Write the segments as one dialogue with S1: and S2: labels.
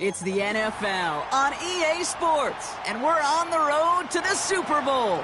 S1: It's the NFL on EA Sports, and we're on the road to the Super Bowl.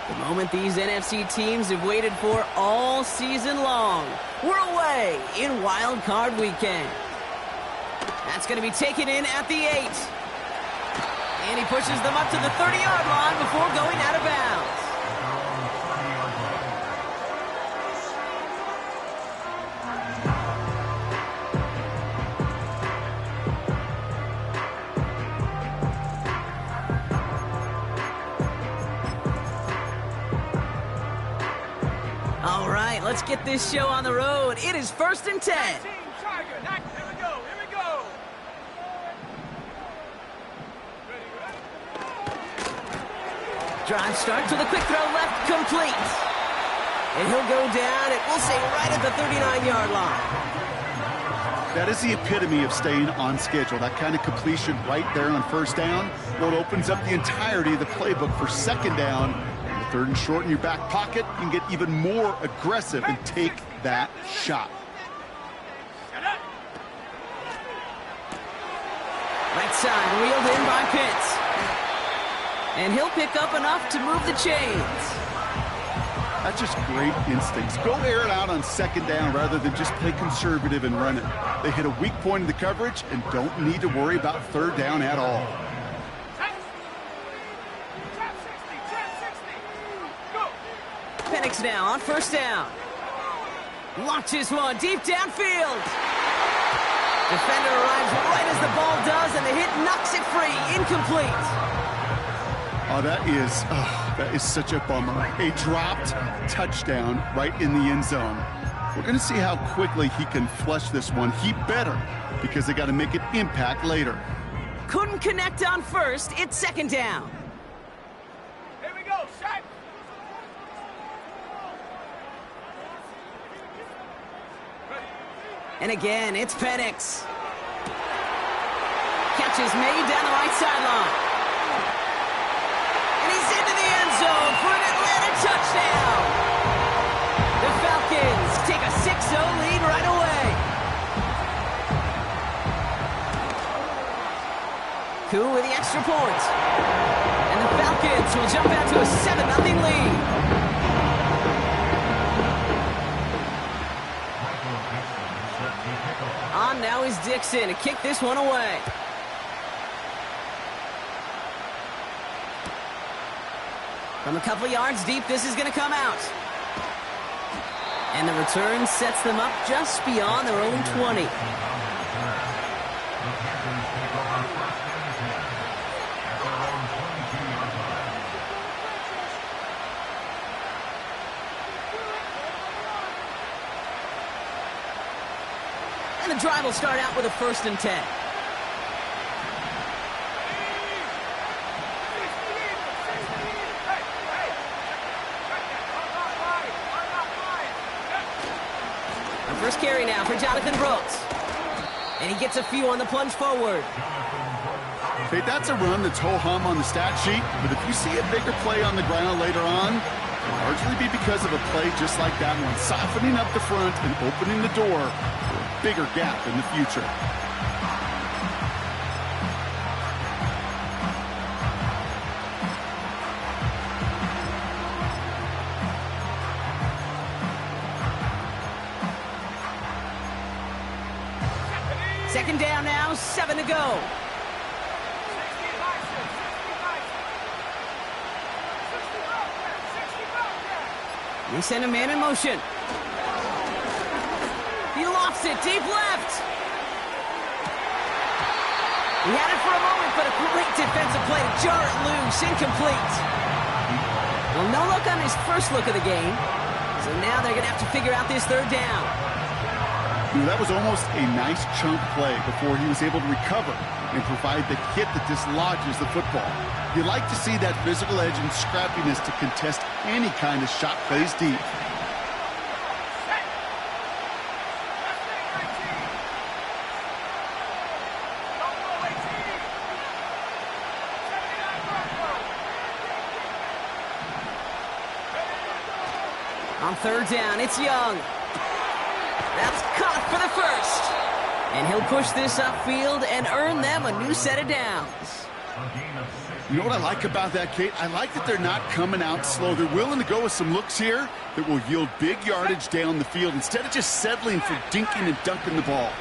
S1: The moment these NFC teams have waited for all season long. We're away in Wild Card Weekend. That's going to be taken in at the 8. And he pushes them up to the 30-yard line before going out of bounds. All right, let's get this show on the road. It is 1st and 10. Drive start to the quick throw left, complete. And he'll go down, it will say right at the 39-yard line.
S2: That is the epitome of staying on schedule. That kind of completion right there on 1st down. Well, it opens up the entirety of the playbook for 2nd down. And the 3rd and short in your back pocket, you can get even more aggressive and take that shot.
S1: Right side, wheeled in by Pitts. And he'll pick up enough to move the chains.
S2: That's just great instincts. Go air it out on 2nd down rather than just play conservative and run it. They hit a weak point in the coverage and don't need to worry about 3rd down at all.
S1: Penix now on 1st down. Launches one deep downfield. Defender arrives right as the ball does, and the hit knocks it free. Incomplete.
S2: Oh, that is such a bummer. A dropped touchdown right in the end zone. We're going to see how quickly he can flush this one. He better, because they got to make an impact later.
S1: Couldn't connect on 1st. It's 2nd down.
S3: Here we go, shot.
S1: And again, it's Penix. Catch is made down the right sideline. And he's into the end zone for an Atlanta touchdown. The Falcons take a 6-0 lead right away. Koo with the extra point. And the Falcons will jump out to a 7-0 lead. On now is Dixon to kick this one away. From a couple yards deep, this is going to come out. And the return sets them up just beyond their own 20. And the drive will start out with a 1st and 10. First carry now for Jonathan Brooks. And he gets a few on the plunge forward.
S2: Hey, that's a run that's ho-hum on the stat sheet, but if you see a bigger play on the ground later on, it'll largely be because of a play just like that one, softening up the front and opening the door for a bigger gap in the future.
S1: Second down now, 7 to go. They send a man in motion. He lofts it deep left. He had it for a moment, but a great defensive play to jar it loose. Incomplete. Well, no look on his first look of the game. So now they're going to have to figure out this third down.
S2: That was almost a nice chunk play before he was able to recover and provide the hit that dislodges the football. You like to see that physical edge and scrappiness to contest any kind of shot plays deep.
S1: On third down, it's Young. That's caught for the first. And he'll push this upfield and earn them a new set of downs.
S2: You know what I like about that, Kate? I like that they're not coming out slow. They're willing to go with some looks here that will yield big yardage down the field instead of just settling for dinking and dunking the ball.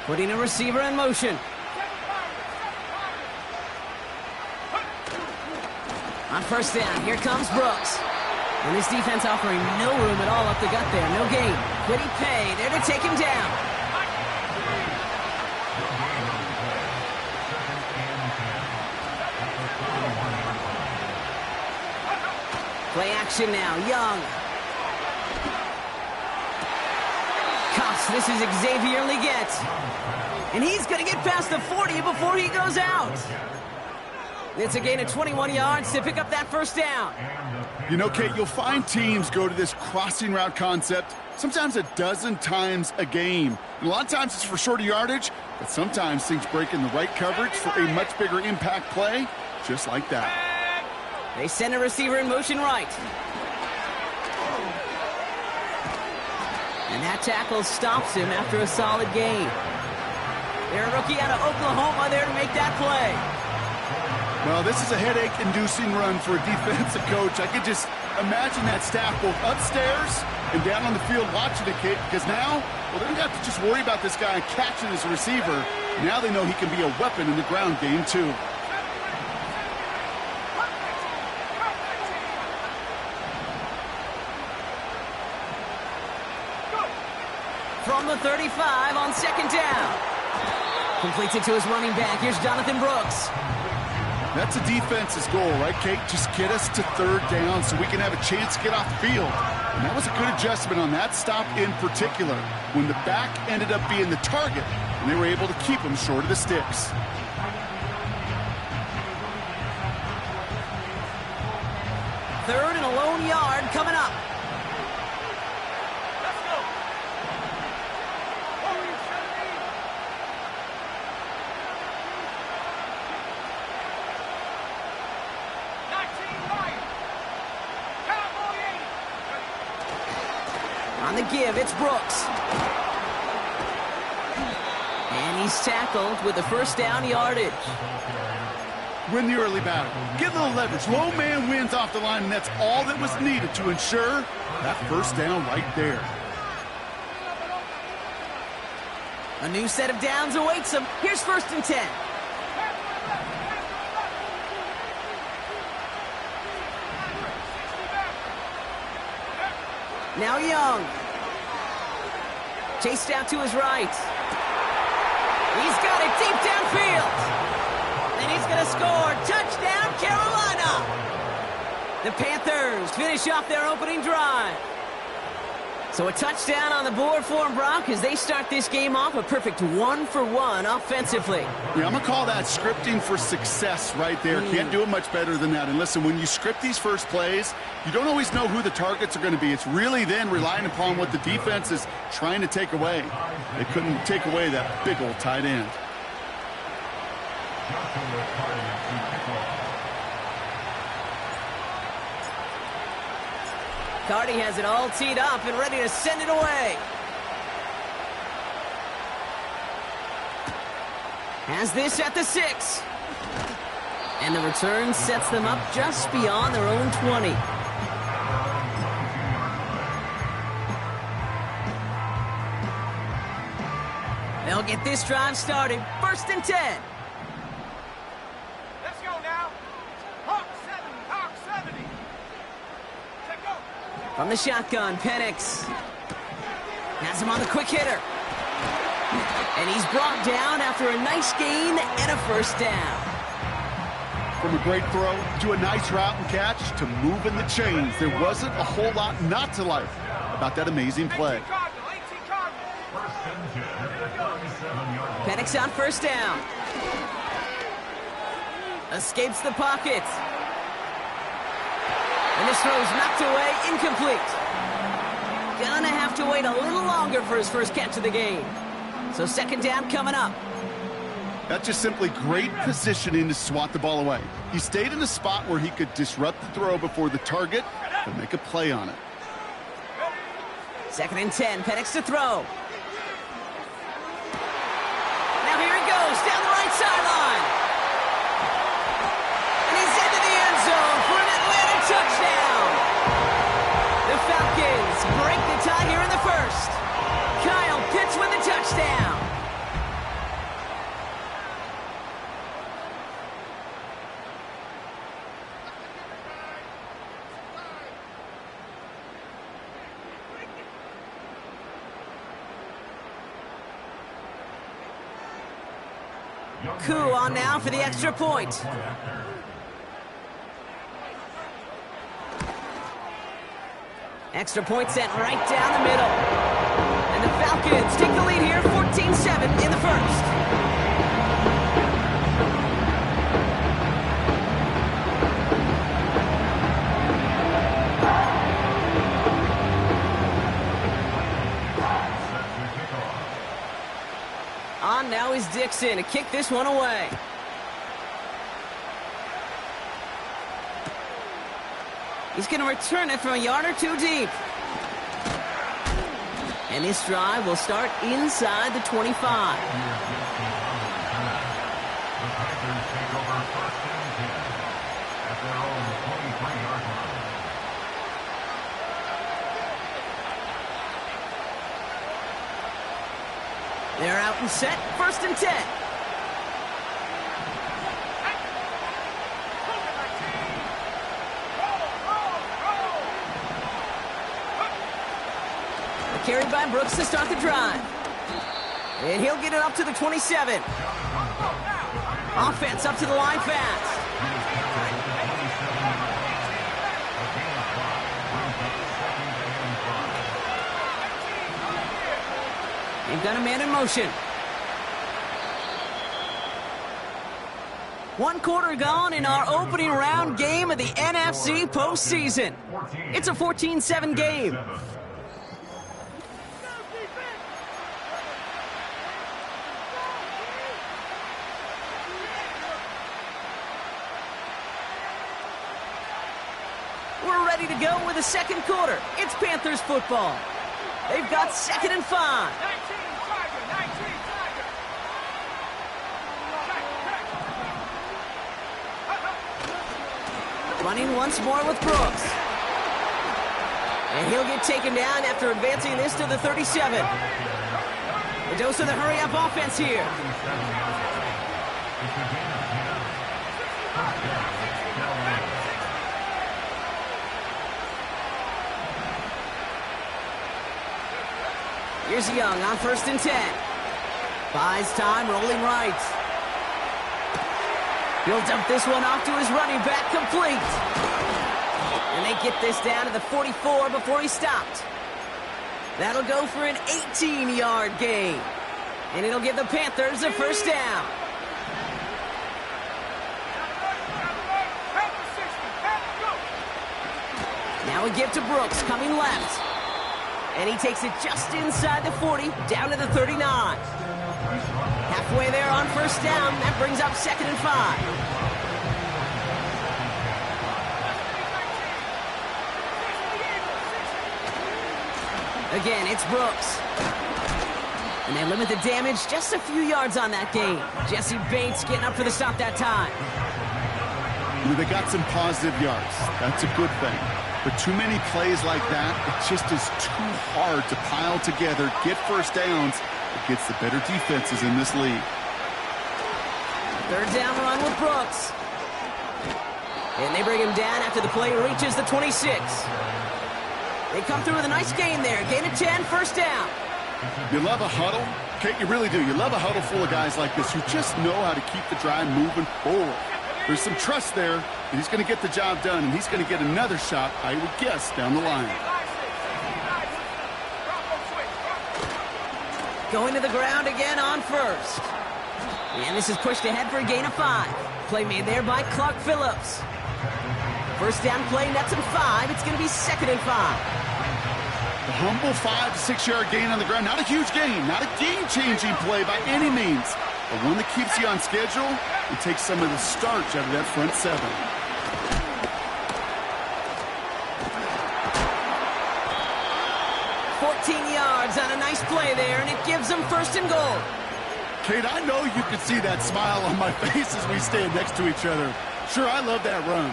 S1: Putting a receiver in motion. On first down, here comes Brooks. And this defense offering no room at all up the gut there. No gain. Quiddy Pay there to take him down. Play action now. Young. Cuffs. This is Xavier Leggett. And he's going to get past the 40 before he goes out. It's a gain of 21 yards to pick up that first down.
S2: You know, Kate, you'll find teams go to this crossing route concept sometimes a dozen times a game. And a lot of times it's for shorter yardage, but sometimes things break in the right coverage for a much bigger impact play, just like that.
S1: They send a receiver in motion right. And that tackle stops him after a solid gain. They're a rookie out of Oklahoma there to make that play.
S2: Well, this is a headache-inducing run for a defensive coach. I could just imagine that staff both upstairs and down on the field watching the kid, because now, well, they don't have to just worry about this guy catching his receiver. Now they know he can be a weapon in the ground game, too.
S1: From the 35 on second down. Completes it to his running back. Here's Jonathan Brooks.
S2: That's a defense's goal, right, Kate? Just get us to third down so we can have a chance to get off the field. And that was a good adjustment on that stop in particular, when the back ended up being the target, and they were able to keep him short of the sticks.
S1: Third and a lone yard coming up.
S3: Let's go.
S1: On the give, it's Brooks. And he's tackled with the first down yardage.
S2: Win the early battle. Get a little leverage. Low man wins off the line, and that's all that was needed to ensure that first down right there.
S1: A new set of downs awaits him. Here's first and 10. Now Young. Chased out to his right. He's got it deep downfield. And he's going to score. Touchdown, Carolina. The Panthers finish off their opening drive. So a touchdown on the board for them, Brock, as they start this game off a perfect 1-for-1 offensively.
S2: Yeah, I'm going to call that scripting for success right there. Can't do it much better than that. And listen, when you script these first plays, you don't always know who the targets are going to be. It's really then relying upon what the defense is trying to take away. They couldn't take away that big old tight end.
S1: Cardi has it all teed up and ready to send it away. Has this at the 6. And the return sets them up just beyond their own 20. They'll get this drive started. First and 10.
S3: Let's go now. Hawk 70. Check go.
S1: From the shotgun, Penix has him on the quick hitter. And he's brought down after a nice gain and a first down.
S2: From a great throw to a nice route and catch to moving the chains, there wasn't a whole lot not to like about that amazing play.
S1: Penix on first down. Escapes the pocket. And this throw's knocked away, incomplete. Gonna have to wait a little longer for his first catch of the game. So second down coming up.
S2: That's just simply great positioning to swat the ball away. He stayed in a spot where he could disrupt the throw before the target and make a play on it.
S1: Second and 10, Penix to throw. Now here he goes, down the right sideline. And he's into the end zone for an Atlanta touchdown. The Falcons break the tie here in the first. Kyle Pitts with a touchdown. Koo on now for the extra point. Extra point sent right down the middle. And the Falcons take the lead here, 14-7 in the first. On now is Dixon to kick this one away. He's going to return it from a yard or two deep. And this drive will start inside the 25. They're out and set, first and 10. A carry by Brooks to start the drive. And he'll get it up to the 27. Offense up to the line fast. They've got a man in motion. One quarter gone in our opening round game of the NFC postseason. It's a 14-7 game. We're ready to go with the second quarter. It's Panthers football. They've got second and 5. Running once more with Brooks. And he'll get taken down after advancing this to the 37. A dose of the hurry-up offense here. Here's Young on first and 10. Buys time, rolling right. He'll dump this one off to his running back, complete. And they get this down to the 44 before he stopped. That'll go for an 18-yard gain. And it'll give the Panthers a first down. Now we give to Brooks, coming left. And he takes it just inside the 40, down to the 39. Halfway there on first down. That brings up second and 5. Again, it's Brooks. And they limit the damage just a few yards on that gain. Jesse Bates getting up for the stop that time.
S2: They got some positive yards. That's a good thing. But too many plays like that, it just is too hard to pile together, get first downs against the better defenses in this league.
S1: Third down run with Brooks. And they bring him down after the play reaches the 26. They come through with a nice gain there. Gain of 10, first down.
S2: You love a huddle? Okay, you really do. You love a huddle full of guys like this who just know how to keep the drive moving forward. There's some trust there that he's going to get the job done, and he's going to get another shot, I would guess, down the line.
S1: Going to the ground again on first. And this is pushed ahead for a gain of 5. Play made there by Clark Phillips. First down play, nets him 5. It's going to be 2nd and 5.
S2: The humble 5 to 6 yard gain on the ground. Not a huge gain, not a game-changing play by any means, but one that keeps you on schedule and takes some of the starch out of that front 7.
S1: 14 yards on a nice play there, and it gives them 1st and goal.
S2: Kate, I know you can see that smile on my face as we stand next to each other. Sure, I love that run,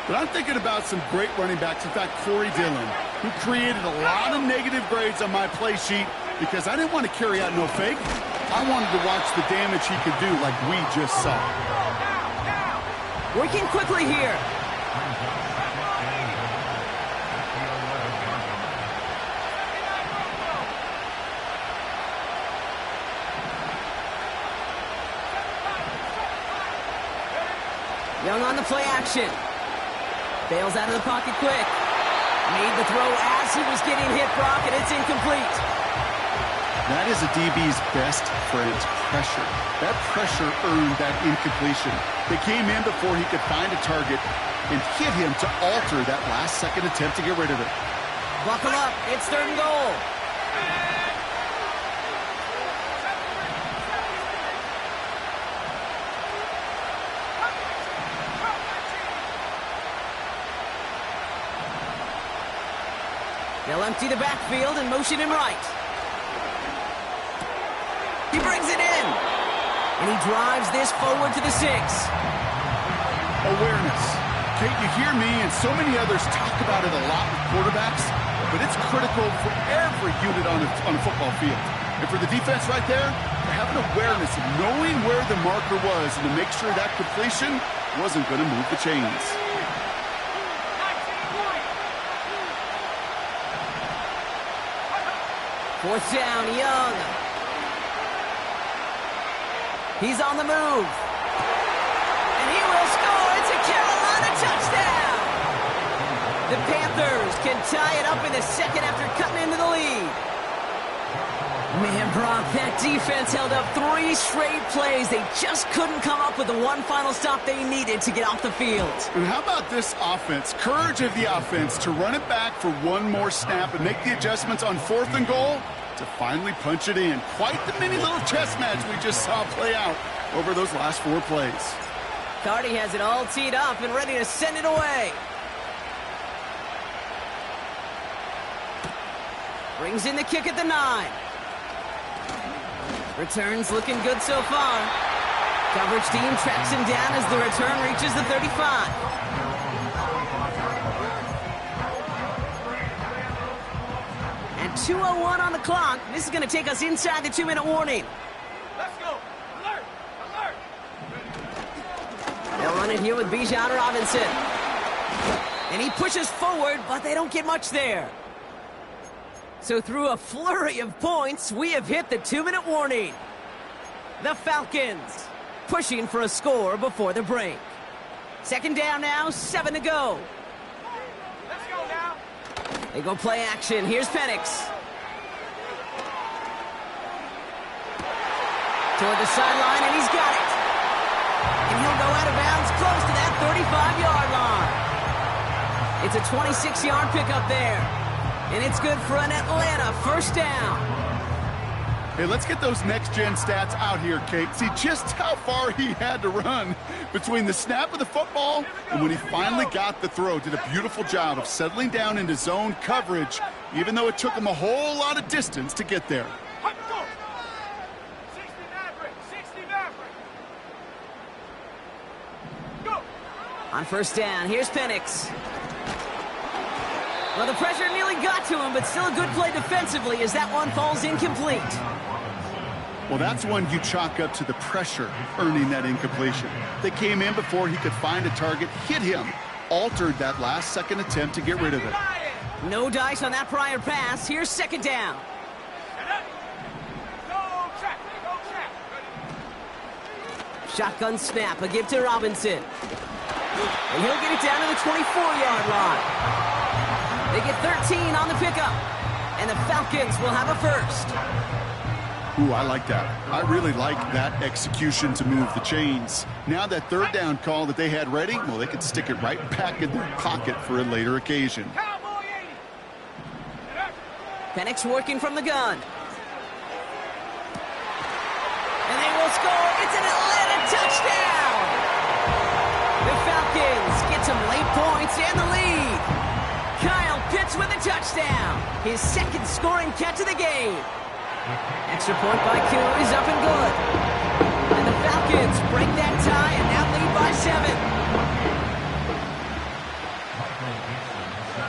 S2: but I'm thinking about some great running backs. In fact, Corey Dillon, who created a lot of negative grades on my play sheet because I didn't want to carry out no fake. I wanted to watch the damage he could do like we just saw.
S1: Working quickly here. Young on the play action. Bails out of the pocket quick. Made the throw as he was getting hit, Brock, and it's incomplete.
S2: That is a DB's best friend, pressure. That pressure earned that incompletion. They came in before he could find a target and hit him to alter that last-second attempt to get rid of it.
S1: Buckle up. It's 3rd and goal. They'll empty the backfield and motion him right. He brings it in. And he drives this forward to the 6.
S2: Awareness. Kate, you hear me and so many others talk about it a lot with quarterbacks, but it's critical for every unit on a football field. And for the defense right there, to have an awareness of knowing where the marker was and to make sure that completion wasn't going to move the chains.
S1: Fourth down, Young. He's on the move. And he will score. It's a Carolina touchdown. The Panthers can tie it up in the 2nd after cutting into the lead. Man, Brock, that defense held up 3 straight plays. They just couldn't come up with the one final stop they needed to get off the field.
S2: And how about this offense? Courage of the offense to run it back for one more snap and make the adjustments on 4th and goal to finally punch it in. Quite the mini little chess match we just saw play out over those last 4 plays.
S1: Cardi has it all teed up and ready to send it away. Brings in the kick at the 9. Returns looking good so far. Coverage team tracks him down as the return reaches the 35. And 2:01 on the clock. This is going to take us inside the 2-minute warning.
S3: Let's go. Alert. Alert.
S1: They'll run it here with Bijan Robinson. And he pushes forward, but they don't get much there. So through a flurry of points, we have hit the 2-minute warning. The Falcons pushing for a score before the break. 2nd down now, 7 to go.
S3: Let's go now.
S1: They go play action. Here's Penix. Toward the sideline, and he's got it. And he'll go out of bounds close to that 35-yard line. It's a 26-yard pickup there. And it's good for an Atlanta 1st down.
S2: Hey, let's get those next-gen stats out here, Kate. See just how far he had to run between the snap of the football and when he finally got the throw. Did a beautiful job of settling down into zone coverage, even though it took him a whole lot of distance to get there.
S3: 60 Maverick. 60 Maverick. Go.
S1: On 1st down, here's Penix. Well, the pressure nearly got to him, but still a good play defensively as that one falls incomplete.
S2: Well, that's one you chalk up to the pressure earning that incompletion. They came in before he could find a target, hit him, altered that last-second attempt to get rid of it.
S1: No dice on that prior pass. Here's 2nd down.
S3: Go track. Go track.
S1: Shotgun snap, a give to Robinson. And he'll get it down to the 24-yard line. They get 13 on the pickup. And the Falcons will have a first.
S2: Ooh, I like that. I really like that execution to move the chains. Now that third down call that they had ready, well, they could stick it right back in their pocket for a later occasion.
S3: Cowboy 80.
S1: Penix working from the gun. And they will score. It's an Atlanta touchdown. The Falcons get some late points and the lead. Kyle Pitts with a touchdown. His second scoring catch of the game. Extra point by Koo is up and good. And the Falcons break that tie and now lead by 7.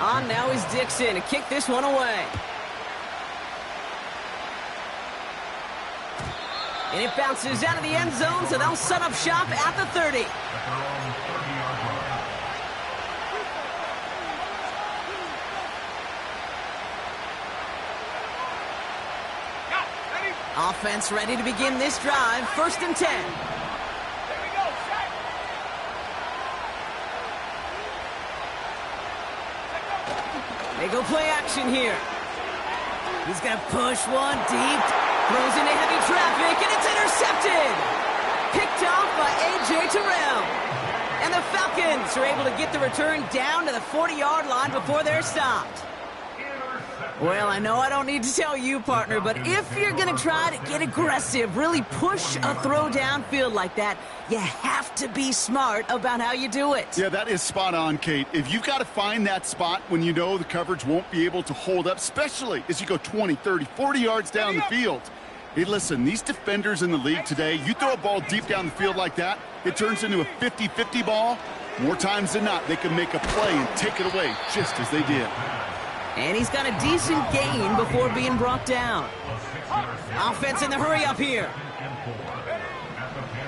S1: On now is Dixon to kick this one away. And it bounces out of the end zone, so they'll set up shop at the 30. Offense ready to begin this drive. 1st and 10.
S3: There we go, set.
S1: They go play action here. He's going to push one deep. Throws into heavy traffic, and it's intercepted. Picked off by A.J. Terrell. And the Falcons are able to get the return down to the 40-yard line before they're stopped. Well, I know I don't need to tell you, partner, but if you're going to try to get aggressive, really push a throw downfield like that, you have to be smart about how you do it.
S2: Yeah, that is spot on, Kate. If you've got to find that spot when you know the coverage won't be able to hold up, especially as you go 20, 30, 40 yards down the field. Hey, listen, these defenders in the league today, you throw a ball deep down the field like that, it turns into a 50-50 ball. More times than not, they can make a play and take it away just as they did.
S1: And he's got a decent gain before being brought down. Offense in the hurry up here.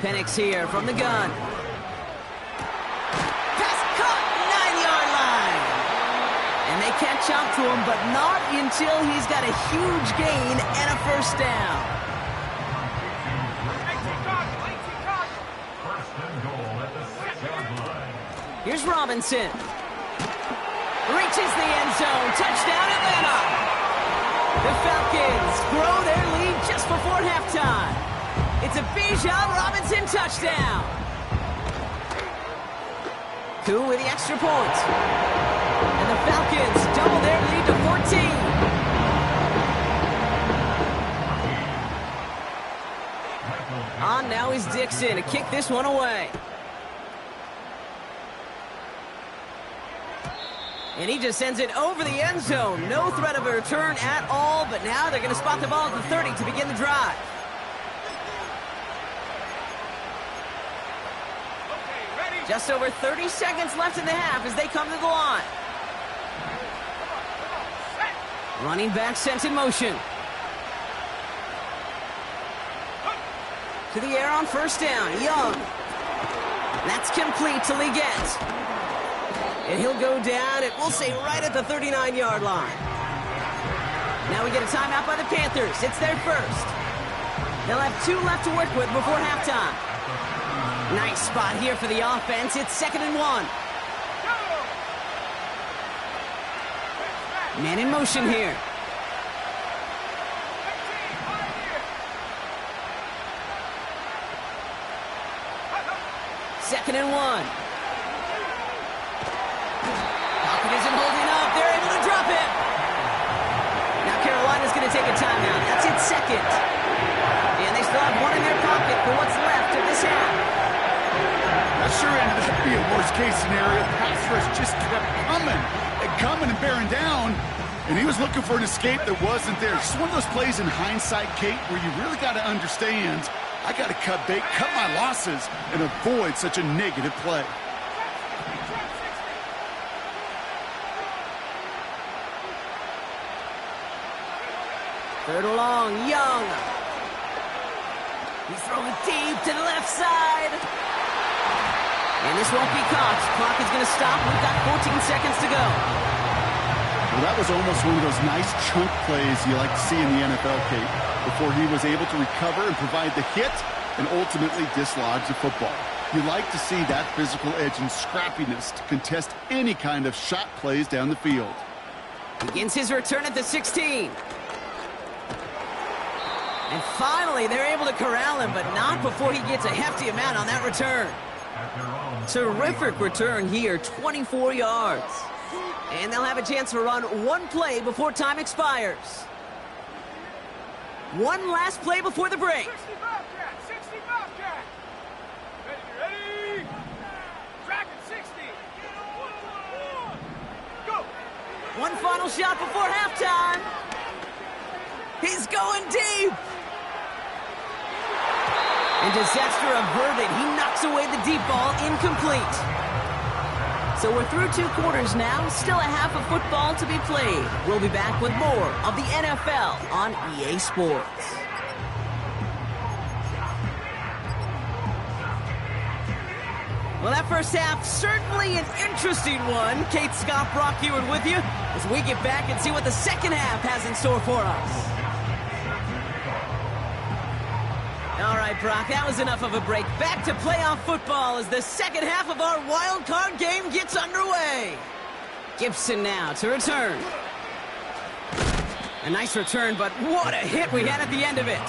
S1: Penix here from the gun. Pass caught, 9-yard line. And they catch up to him, but not until he's got a huge gain and a first down.
S3: 18
S1: Here's Robinson. Reaches the end zone. Touchdown, Atlanta. The Falcons grow their lead just before halftime. It's a Bijan Robinson touchdown. Koo with the extra point. And the Falcons double their lead to 14. On now is Dixon to kick this one away. And he just sends it over the end zone. No threat of a return at all, but now they're going to spot the ball at the 30 to begin the drive.
S3: Okay, ready?
S1: Just over 30 seconds left in the half as they come to the line.
S3: Set.
S1: Running back sent in motion. To the air on first down. Young. That's complete to Leggett. And he'll go down, and we'll say right at the 39-yard line. Now we get a timeout by the Panthers. It's their first. They'll have 2 left to work with before halftime. Nice spot here for the offense. It's 2nd and 1. Man in motion here. 2nd and 1. Isn't holding up. They're able to drop it. Now Carolina's going to take a timeout. That's its 2nd. And they still have 1 in their pocket for what's left of this half.
S2: That sure ended up being a worst-case scenario. Pass rush just kept coming and bearing down. And he was looking for an escape that wasn't there. Just one of those plays in hindsight, Kate, where you really got to understand, I got to cut bait, cut my losses, and avoid such a negative play.
S1: Third and long, Young. He's throwing deep to the left side. And this won't be caught. Clock is going to stop. We've got 14 seconds to go.
S2: Well, that was almost one of those nice chunk plays you like to see in the NFL, Kate, before he was able to recover and provide the hit and ultimately dislodge the football. You like to see that physical edge and scrappiness to contest any kind of shot plays down the field.
S1: Begins his return at the 16. And finally, they're able to corral him, but not before he gets a hefty amount on that return. Terrific return here, 24 yards. And they'll have a chance to run one play before time expires. One last play before the break.
S3: 65 cat, 65 cat. Ready. Track at 60. Go.
S1: One final shot before halftime. He's going deep. And disaster averted. He knocks away the deep ball, incomplete. So we're through 2 quarters now, still a half of football to be played. We'll be back with more of the NFL on EA Sports. Well, that first half, certainly an interesting one. Kate Scott, Brock Heward with you as we get back and see what the second half has in store for us. All right, Brock, that was enough of a break. Back to playoff football as the second half of our wild card game gets underway. Gibson now to return. A nice return, but what a hit we had at the end of it.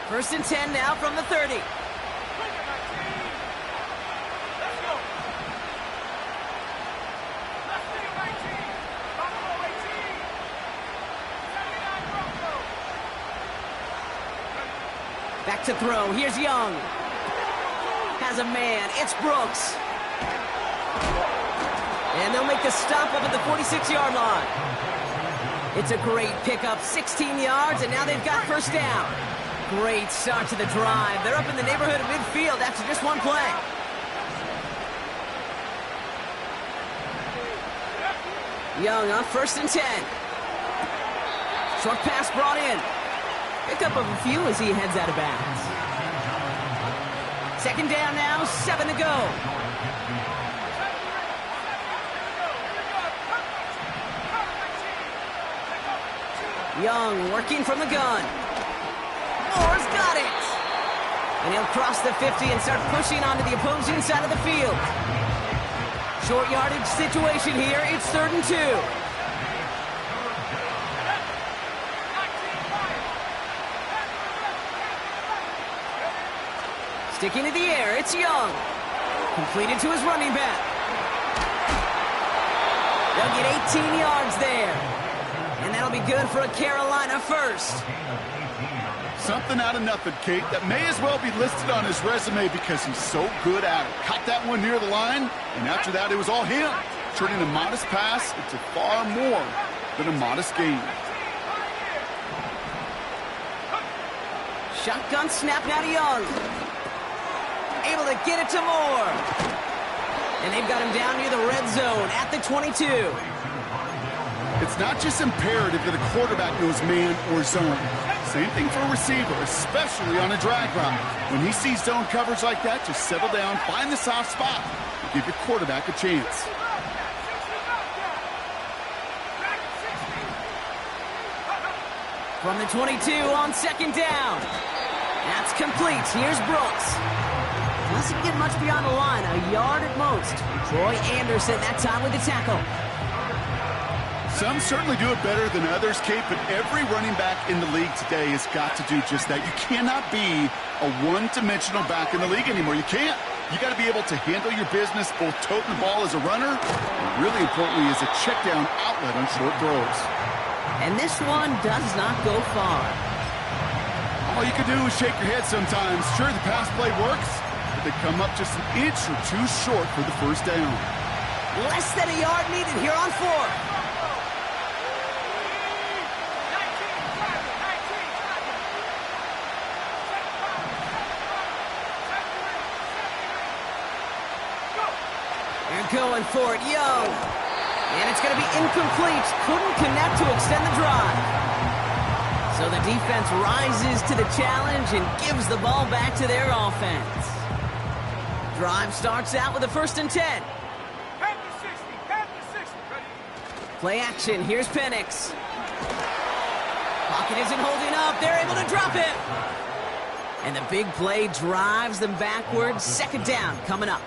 S1: First and 10 now from the 30. Back to throw. Here's Young. Has a man. It's Brooks. And they'll make the stop up at the 46-yard line. It's a great pickup. 16 yards, and now they've got first down. Great start to the drive. They're up in the neighborhood of midfield after just one play. Young on first and 10. Short pass brought in. Pickup of a few as he heads out of bounds. Second down now, 7 to go. Young working from the gun. Moore's got it. And he'll cross the 50 and start pushing onto the opposing side of the field. Short yardage situation here. It's 3rd and 2. Sticking to the air, it's Young. Completed to his running back. They'll get 18 yards there. And that'll be good for a Carolina first.
S2: Something out of nothing, Kate, that may as well be listed on his resume because he's so good at it. Caught that one near the line, and after that it was all him. Turning a modest pass into far more than a modest gain.
S1: Shotgun snap now to Young. Able to get it to Moore. And they've got him down near the red zone at the 22.
S2: It's not just imperative that a quarterback knows man or zone. Same thing for a receiver, especially on a drag route. When he sees zone coverage like that, just settle down, find the soft spot, and give your quarterback a chance.
S1: From the 22 on second down. That's complete. Here's Brooks. Doesn't get much beyond the line, a yard at most. Troy Anderson that time with the tackle.
S2: Some certainly do it better than others, Kate, but every running back in the league today has got to do just that. You cannot be a one-dimensional back in the league anymore. You can't. You got to be able to handle your business, both toting the ball as a runner, and really importantly as a check-down outlet on short throws.
S1: And this one does not go far.
S2: All you can do is shake your head sometimes. Sure, the pass play works, but they come up just an inch or two short for the first down.
S1: Less than a yard needed here on 4th. Going for it, Young. And it's going to be incomplete. Couldn't connect to extend the drive. So the defense rises to the challenge and gives the ball back to their offense. Drive starts out with a 1st and 10.
S3: Head to 60. Head to 60. Ready?
S1: Play action. Here's Penix. Pocket isn't holding up. They're able to drop it. And the big play drives them backwards. 2nd down coming up.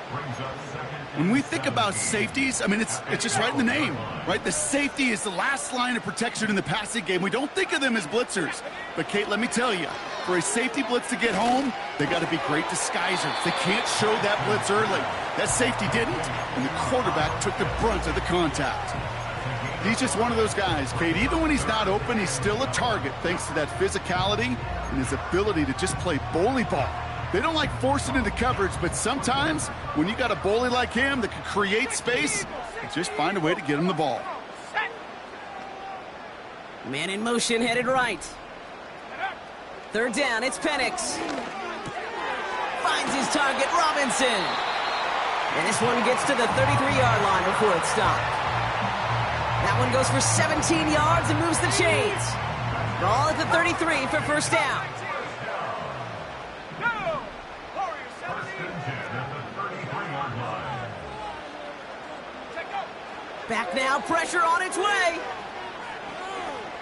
S2: When we think about safeties, I mean, it's just right in the name, right? The safety is the last line of protection in the passing game. We don't think of them as blitzers. But, Kate, let me tell you, for a safety blitz to get home, they got to be great disguisers. They can't show that blitz early. That safety didn't, and the quarterback took the brunt of the contact. He's just one of those guys, Kate. Even when he's not open, he's still a target thanks to that physicality and his ability to just play bully ball. They don't like forcing into coverage, but sometimes when you got a bully like him that can create space, just find a way to get him the ball.
S1: Man in motion, headed right. 3rd down, it's Penix. Finds his target, Robinson. And this one gets to the 33-yard line before it's stopped. That one goes for 17 yards and moves the chains. Ball at the 33 for 1st down. Back now, pressure on its way.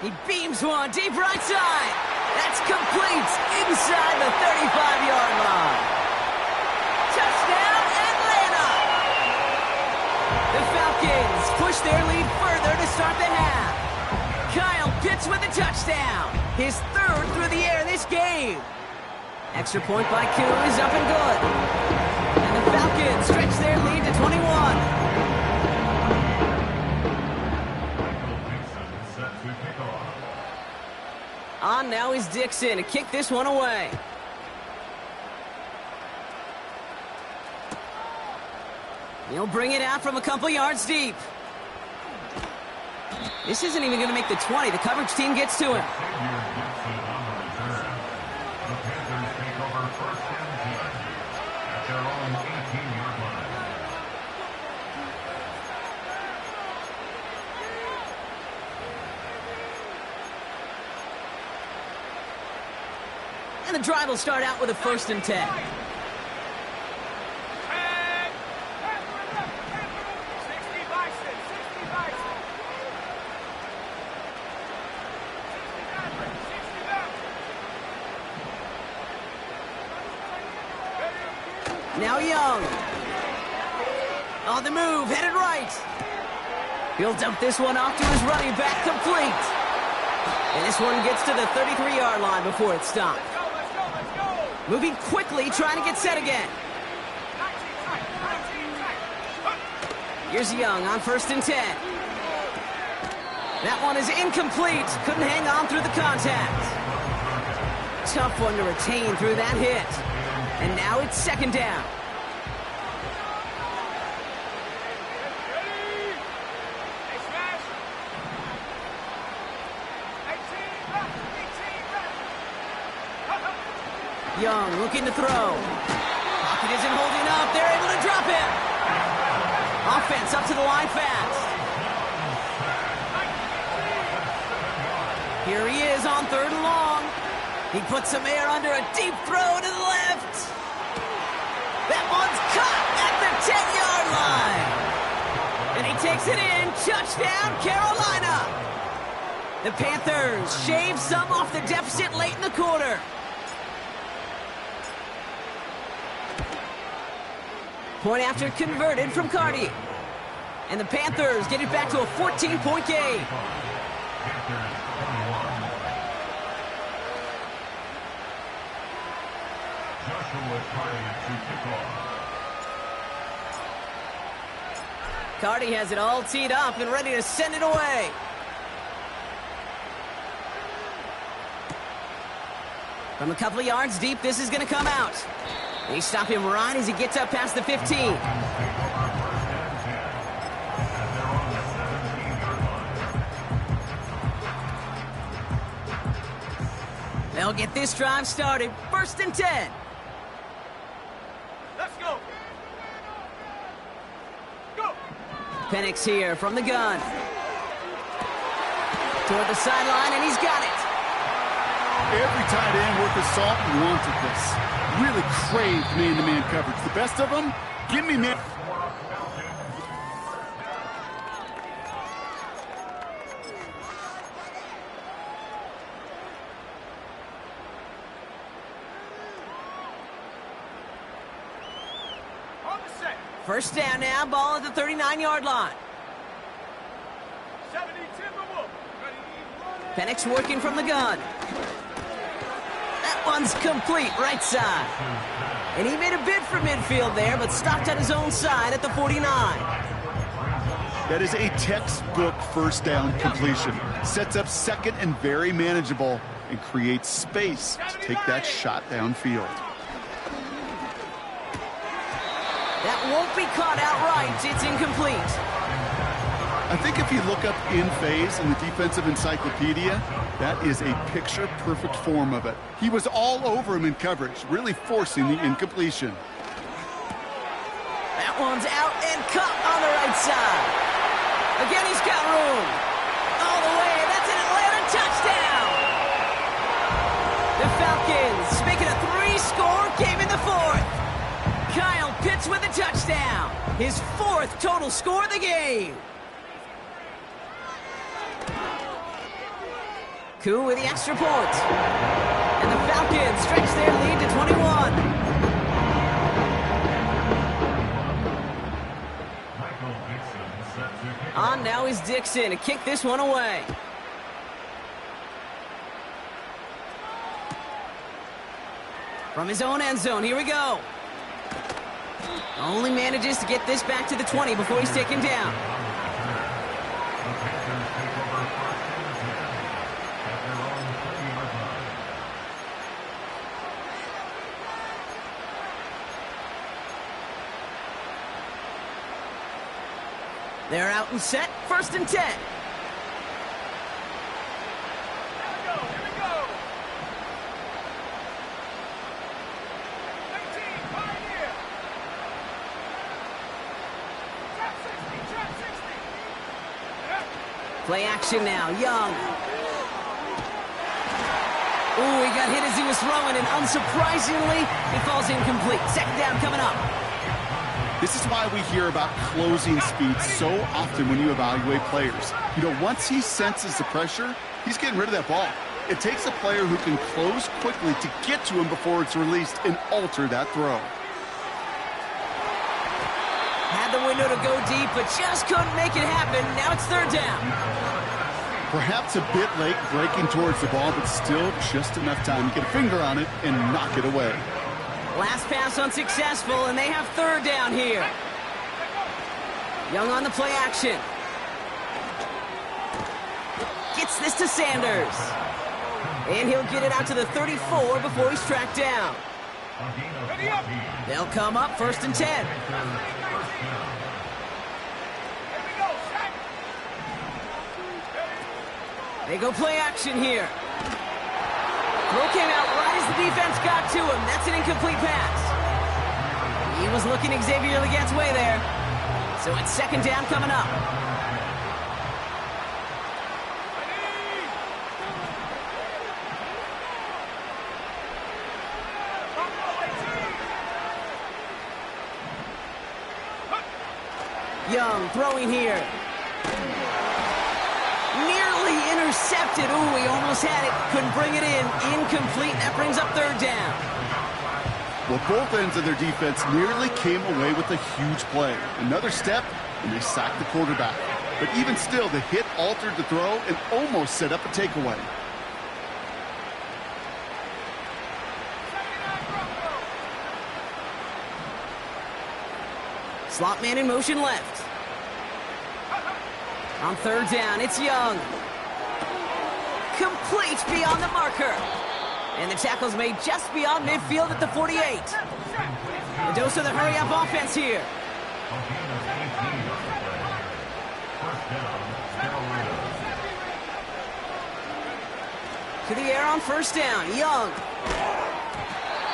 S1: He beams one deep right side. That's complete inside the 35-yard line. Touchdown, Atlanta! The Falcons push their lead further to start the half. Kyle Pitts with a touchdown. His 3rd through the air this game. Extra point by Koo is up and good. And the Falcons stretch their lead to 21. On now is Dixon to kick this one away. He'll bring it out from a couple yards deep. This isn't even going to make the 20. The coverage team gets to him. And the drive will start out with a 1st and 10. Now Young. On the move, headed right. He'll dump this one off to his running back, complete. And this one gets to the 33-yard line before it's stopped. Moving quickly, trying to get set again. Here's Young on 1st and 10. That one is incomplete. Couldn't hang on through the contact. Tough one to retain through that hit. And now it's 2nd down. Young looking to throw. Pocket isn't holding up. They're able to drop it. Offense up to the line fast. Here he is on 3rd and long. He puts some air under a deep throw to the left. That one's caught at the 10-yard line. And he takes it in. Touchdown, Carolina. The Panthers shave some off the deficit late in the quarter. Point after converted from Cardi. And the Panthers get it back to a 14-point game. Cardi has it all teed up and ready to send it away. From a couple of yards deep, this is going to come out. They stop him right as he gets up past the 15. They'll get this drive started. 1st and 10.
S3: Let's go. Go.
S1: Penix here from the gun. Toward the sideline, and he's got it.
S2: Every tight end worth his salt wanted this. Really craved man-to-man coverage. The best of them, give me man.
S3: On the set.
S1: First down now, ball at the 39-yard line.
S3: 70 Timberwolves. Ready.
S1: Penix working from the gun. That one's complete, right side. And he made a bid for midfield there, but stopped at his own side at the 49.
S2: That is a textbook first down completion. Sets up second and very manageable and creates space to take that shot downfield.
S1: That won't be caught outright. It's incomplete.
S2: I think if you look up in phase in the defensive encyclopedia, that is a picture-perfect form of it. He was all over him in coverage, really forcing the incompletion.
S1: That one's out and caught on the right side. Again, he's got room. All the way. That's an Atlanta touchdown. The Falcons making a 3-score game in the fourth. Kyle Pitts with a touchdown. His 4th total score of the game. Koo with the extra point. And the Falcons stretch their lead to 21. On now is Dixon to kick this one away. From his own end zone, here we go. Only manages to get this back to the 20 before he's taken down. They're out and set, 1st and 10.
S3: Here we go. 19, Pioneer. Trap 60.
S1: Play action now, Young. Ooh, he got hit as he was throwing, and unsurprisingly, it falls incomplete. 2nd down coming up.
S2: This is why we hear about closing speed so often when you evaluate players. You know, once he senses the pressure, he's getting rid of that ball. It takes a player who can close quickly to get to him before it's released and alter that throw.
S1: Had the window to go deep, but just couldn't make it happen. Now it's 3rd down.
S2: Perhaps a bit late breaking towards the ball, but still just enough time to get a finger on it and knock it away.
S1: Last pass unsuccessful, and they have 3rd down here. Young on the play action. Gets this to Sanders. And he'll get it out to the 34 before he's tracked down. They'll come up 1st and 10.
S3: Here we go. Sack.
S1: They go play action here. Throw came out right as the defense got to him. That's an incomplete pass. He was looking Xavier Legette's way there. So it's 2nd down coming up. Young throwing here. Nearly intercepted. Ooh, he almost had it. Couldn't bring it in. Incomplete. That brings up 3rd down.
S2: Well, both ends of their defense nearly came away with a huge play. Another step, and they sacked the quarterback. But even still, the hit altered the throw and almost set up a takeaway.
S1: Slot man in motion left. On 3rd down, it's Young. Complete beyond the marker. And the tackle's made just beyond midfield at the 48. A dose of the hurry-up offense here. To the air on 1st down, Young.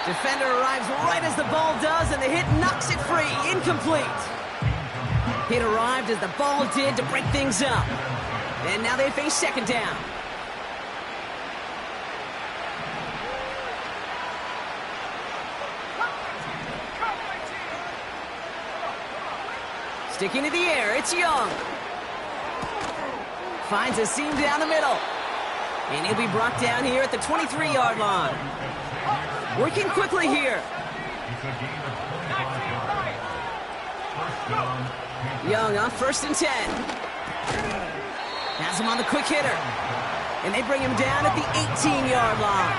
S1: Defender arrives right as the ball does, and the hit knocks it free. Incomplete. Hit arrived as the ball did to break things up. And now they face 2nd down. Sticking to the air, it's Young. Finds a seam down the middle. And he'll be brought down here at the 23-yard line. Working quickly here. Young on 1st and 10. Has him on the quick hitter. And they bring him down at the 18-yard line.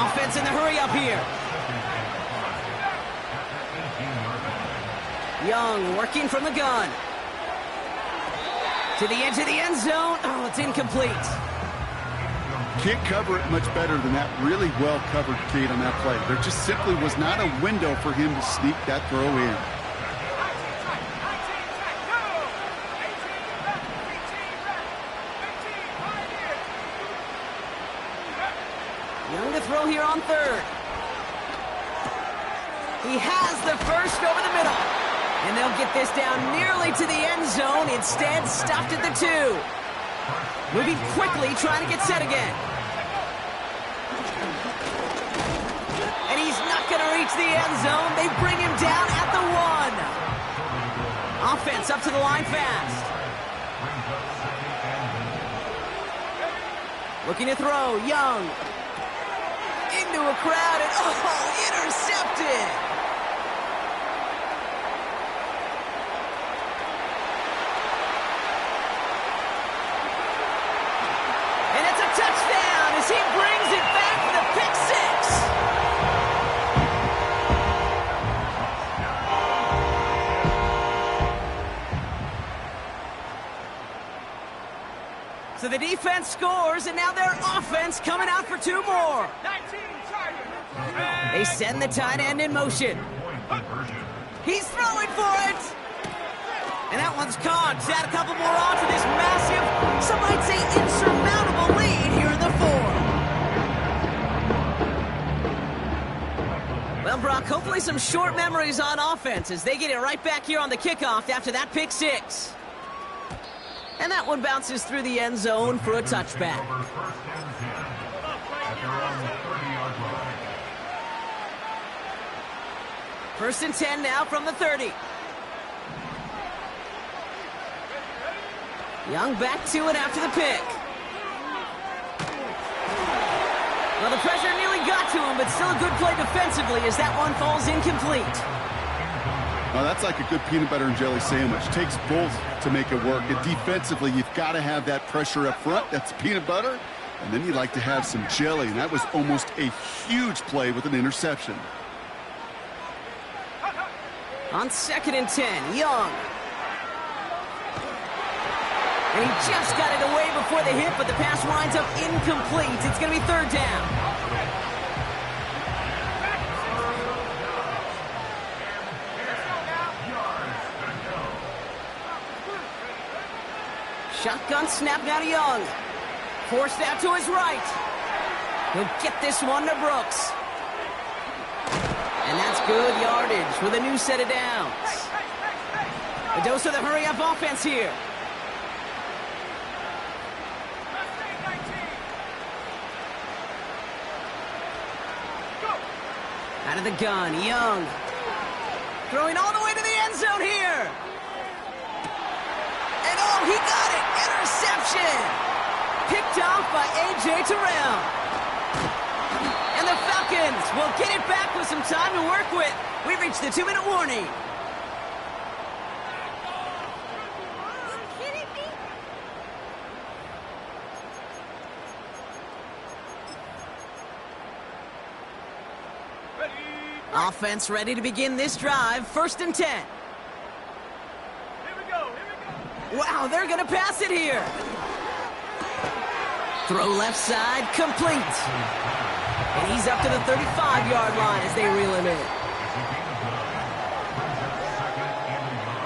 S1: Offense in the hurry up here. Young working from the gun. To the edge of the end zone. Oh, it's incomplete.
S2: Can't cover it much better than that really well-covered Cade on that play. There just simply was not a window for him to sneak that throw in.
S1: Young to throw here on 3rd. He has the first over the middle. And they'll get this down nearly to the end zone. Instead, stopped at the 2. Moving quickly, trying to get set again. And he's not going to reach the end zone. They bring him down at the 1. Offense up to the line fast. Looking to throw, Young. Into a crowd, and intercepted. Touchdown as he brings it back for the pick 6. So the defense scores, and now their offense coming out for 2 more. They send the tight end in motion. He's throwing for it. And that one's caught. To add a couple more on to this massive, some might say insurmountable lead here in the 4. Well, Brock, hopefully some short memories on offense as they get it right back here on the kickoff after that pick 6. And that one bounces through the end zone for a touchback. First and 10 now from the 30. Young back to it after the pick. Well, the pressure nearly got to him, but still a good play defensively as that one falls incomplete.
S2: Well, that's like a good peanut butter and jelly sandwich. Takes both to make it work. And defensively, you've got to have that pressure up front. That's peanut butter. And then you'd like to have some jelly. And that was almost a huge play with an interception.
S1: On 2nd and 10, Young. And he just got it away before the hit, but the pass winds up incomplete. It's going to be 3rd down. Shotgun snap now to Young. Forced out to his right. He'll get this one to Brooks. And that's good yardage with a new set of downs. A dose of the hurry-up offense here. Out of the gun, Young. Throwing all the way to the end zone here. And oh, he got it! Interception! Picked off by A.J. Terrell. And the Falcons will get it back with some time to work with. We've reached the 2-minute warning. Offense ready to begin this drive. 1st and 10.
S3: Here we go.
S1: Wow, they're going to pass it here. Throw left side, complete. And he's up to the 35-yard line as they reel him in.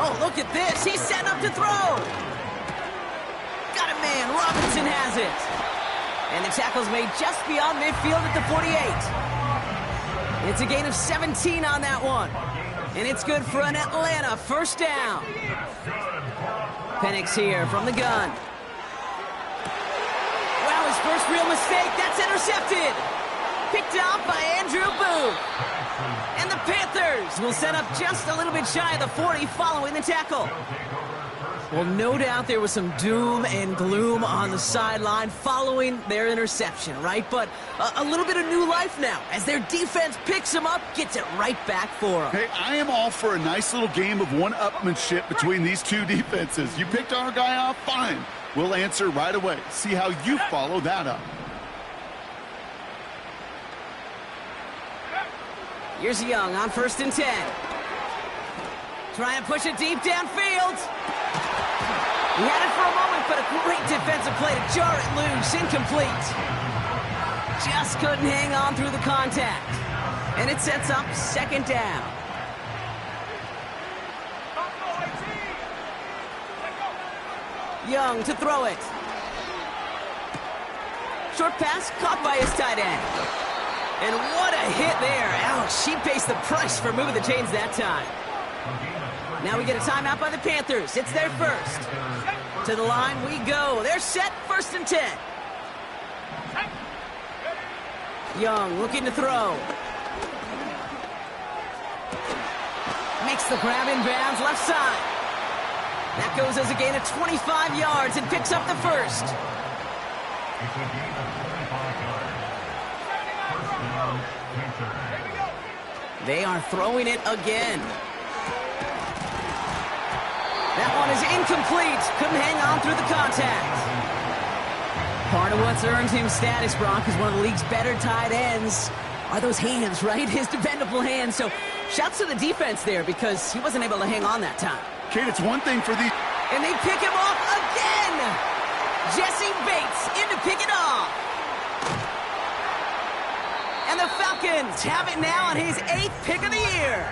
S1: Oh, look at this. He's setting up to throw. Got a man. Robinson has it. And the tackle's made just beyond midfield at the 48. It's a gain of 17 on that one. And it's good for an Atlanta 1st down. Penix here from the gun. Wow, his first real mistake. That's intercepted. Picked off by Andrew Booth. And the Panthers will set up just a little bit shy of the 40 following the tackle. Well, no doubt there was some doom and gloom on the sideline following their interception, right? But a little bit of new life now as their defense picks them up, gets it right back for them.
S2: Hey, I am all for a nice little game of one-upmanship between these two defenses. You picked our guy off, fine. We'll answer right away. See how you follow that up.
S1: Here's Young on 1st and 10. Try and push it deep downfield. He had it for a moment, but a great defensive play to jar it loose. Incomplete. Just couldn't hang on through the contact. And it sets up 2nd down. Young to throw it. Short pass caught by his tight end. And what a hit there. Ouch, she pays the price for moving the chains that time. Now we get a timeout by the Panthers. It's their first. To the line we go. They're set, 1st and 10. Young looking to throw. Makes the grab in bounds, left side. That goes as a gain of 25 yards and picks up the first. They are throwing it again. That one is incomplete. Couldn't hang on through the contact. Part of what's earned him status, Brock, is one of the league's better tight ends. Are those hands, right? His dependable hands. So shouts to the defense there because he wasn't able to hang on that time.
S2: Kate, it's one thing for the...
S1: And they pick him off again! Jesse Bates in to pick it off. And the Falcons have it now on his 8th pick of the year.